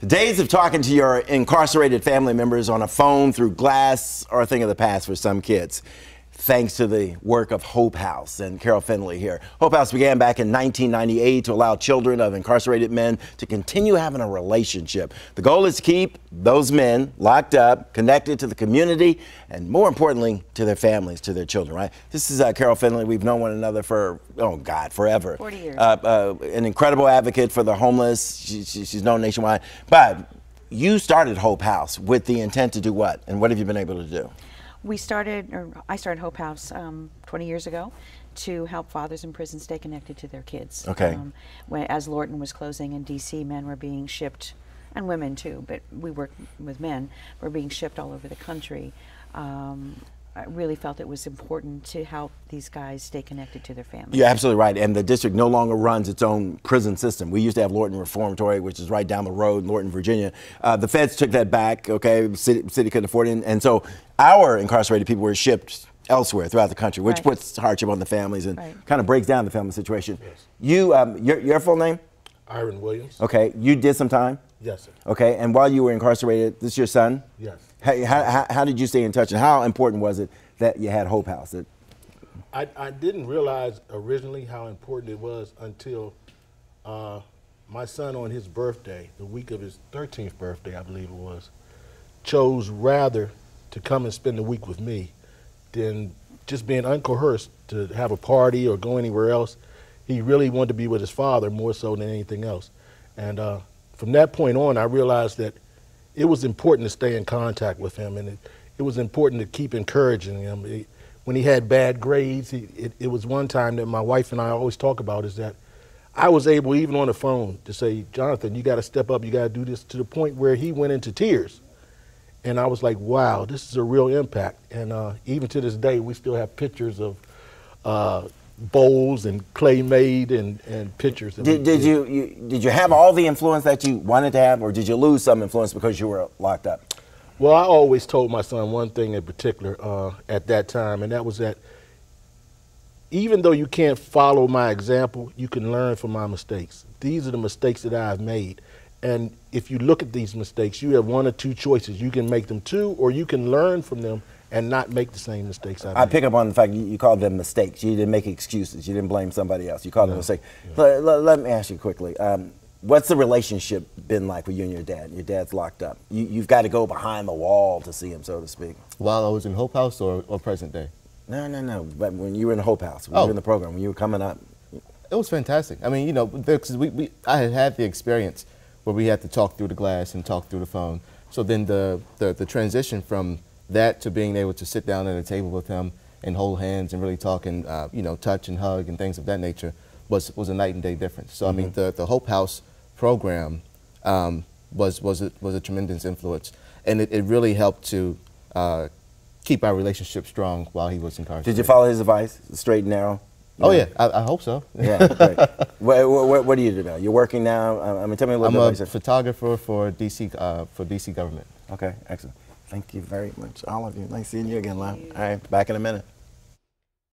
The days of talking to your incarcerated family members on a phone through glass are a thing of the past for some kids. Thanks to the work of Hope House and Carol Fennley here. Hope House began back in 1998 to allow children of incarcerated men to continue having a relationship. The goal is to keep those men locked up, connected to the community, and more importantly, to their families, to their children, right? This is Carol Fennley. We've known one another for, oh God, forever. 40 years. An incredible advocate for the homeless. She's known nationwide. But you started Hope House with the intent to do what? And what have you been able to do? I started Hope House 20 years ago to help fathers in prison stay connected to their kids. Okay. As Lorton was closing in D.C., men were being shipped, and women too, but we work with men, were being shipped all over the country. I really felt it was important to help these guys stay connected to their families. You're absolutely right, and the district no longer runs its own prison system. We used to have Lorton Reformatory, which is right down the road in Lorton, Virginia. The feds took that back, okay, city couldn't afford it, and so our incarcerated people were shipped elsewhere throughout the country, which puts hardship on the families and kind of breaks down the family situation. Yes. Your full name? Irn Williams. Okay, you did some time? Yes, sir. Okay, and while you were incarcerated, this is your son? Yes. How did you stay in touch, and how important was it that you had Hope House? I didn't realize originally how important it was until my son on his birthday, the week of his 13th birthday, I believe it was, chose rather to come and spend the week with me than just being uncoerced to have a party or go anywhere else. He really wanted to be with his father more so than anything else. And from that point on, I realized that it was important to stay in contact with him, and it was important to keep encouraging him. When he had bad grades, it was one time that my wife and I always talk about is that I was able, even on the phone, to say, Jonathan, you got to step up, you got to do this, to the point where he went into tears. And I was like, wow, this is a real impact. And even to this day, we still have pictures of bowls and clay made and pictures. Did you have all the influence that you wanted to have, or did you lose some influence because you were locked up? Well, I always told my son one thing in particular at that time, and that was that even though you can't follow my example, you can learn from my mistakes. These are the mistakes that I've made. And if you look at these mistakes, you have one or two choices. You can make them too, or you can learn from them and not make the same mistakes I pick up on the fact you called them mistakes. You didn't make excuses. You didn't blame somebody else. You called them mistakes. Yeah. Let me ask you quickly. What's the relationship been like with you and your dad? Your dad's locked up. You've got to go behind the wall to see him, so to speak. While I was in Hope House or present day? No. But when you were in the Hope House, when you were in the program, when you were coming up. It was fantastic. I mean, you know, because I had the experience where we had to talk through the glass and talk through the phone. So then the transition from that to being able to sit down at a table with him and hold hands and really talk and you know, touch and hug and things of that nature was a night and day difference. So I mean, the Hope House program was a tremendous influence, and it really helped to keep our relationship strong while he was incarcerated. Did you follow his advice, straight and narrow? Oh yeah, I hope so. Yeah, great. What do you do now? You're working now. I mean, tell me a little bit. I'm a photographer for DC government. Okay, excellent. Thank you very much, all of you. Nice seeing you again, Lyle. All right, back in a minute.